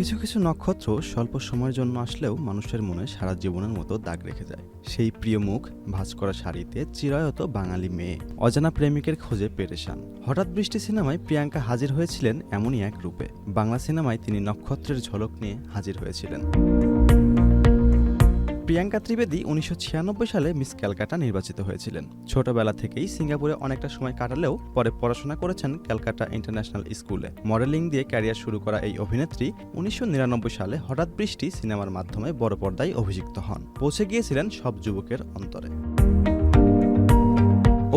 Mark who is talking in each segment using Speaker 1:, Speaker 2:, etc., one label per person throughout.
Speaker 1: কিছু কিছু নক্ষত্র স্বল্প সময়ের জন্য আসলেও মানুষের মনে সারা জীবনের মতো দাগ রেখে যায়। সেই প্রিয় মুখ ভাঁজ করা শাড়িতে চিরায়ত বাঙালি মেয়ে, অজানা প্রেমিকের খোঁজে পেরেশান। হঠাৎ বৃষ্টি সিনেমায় প্রিয়াঙ্কা হাজির হয়েছিলেন এমনই এক রূপে। বাংলা সিনেমায় তিনি নক্ষত্রের ঝলক নিয়ে হাজির হয়েছিলেন। প্রিয়াঙ্কা ত্রিবেদী 1996 সালে মিস ক্যালকাটা নির্বাচিত হয়েছিলেন। ছোটবেলা থেকেই সিঙ্গাপুরে অনেকটা সময় কাটালেও পরে পড়াশোনা করেছেন ক্যালকাটা ইন্টারন্যাশনাল স্কুলে। মডেলিং দিয়ে ক্যারিয়ার শুরু করা এই অভিনেত্রী 1999 সালে হঠাৎ বৃষ্টি সিনেমার মাধ্যমে বড় পর্দায় অভিষিক্ত হন। পৌঁছে গিয়েছিলেন সব যুবকের অন্তরে।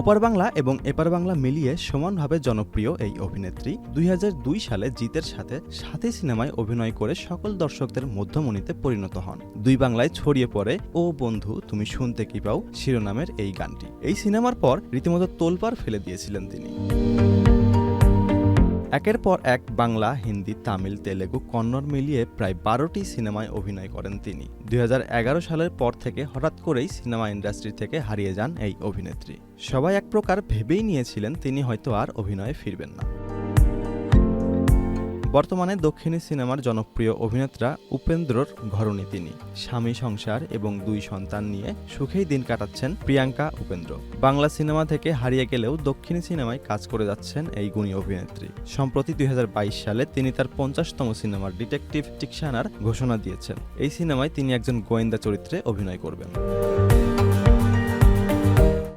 Speaker 1: ওপার বাংলা এবং এপার বাংলা মিলিয়ে সমানভাবে জনপ্রিয় এই অভিনেত্রী 2002 সালে জিতের সাথে সাথী সিনেমায় অভিনয় করে সকল দর্শকদের মধ্যমণিতে পরিণত হন। দুই বাংলায় ছড়িয়ে পড়ে ও বন্ধু তুমি শুনতে কি পাও শিরোনামের এই গানটি। এই সিনেমার পর রীতিমতো তোলপাড় ফেলে দিয়েছিলেন তিনি। একের পর এক বাংলা, হিন্দি, তামিল, তেলেগু, কন্নড় মিলিয়ে প্রায় 12টি সিনেমায় অভিনয় করেন তিনি। 2011 সালের পর থেকে হঠাৎ করেই সিনেমা ইন্ডাস্ট্রি থেকে হারিয়ে যান এই অভিনেত্রী। সবাই এক প্রকার ভেবেই নিয়েছিলেন তিনি হয়তো আর অভিনয়ে ফিরবেন না। বর্তমানে দক্ষিণী সিনেমার জনপ্রিয় অভিনেতা উপেন্দ্রর ঘরণী তিনি। স্বামী, সংসার এবং 2 সন্তান নিয়ে সুখেই দিন কাটাচ্ছেন প্রিয়াঙ্কা উপেন্দ্র। বাংলা সিনেমা থেকে হারিয়ে গেলেও দক্ষিণী সিনেমায় কাজ করে যাচ্ছেন এই গুণী অভিনেত্রী। সম্প্রতি 2022 সালে তিনি তার 50তম সিনেমার ডিটেকটিভ টিকশানার ঘোষণা দিয়েছেন। এই সিনেমায় তিনি একজন গোয়েন্দা চরিত্রে অভিনয় করবেন।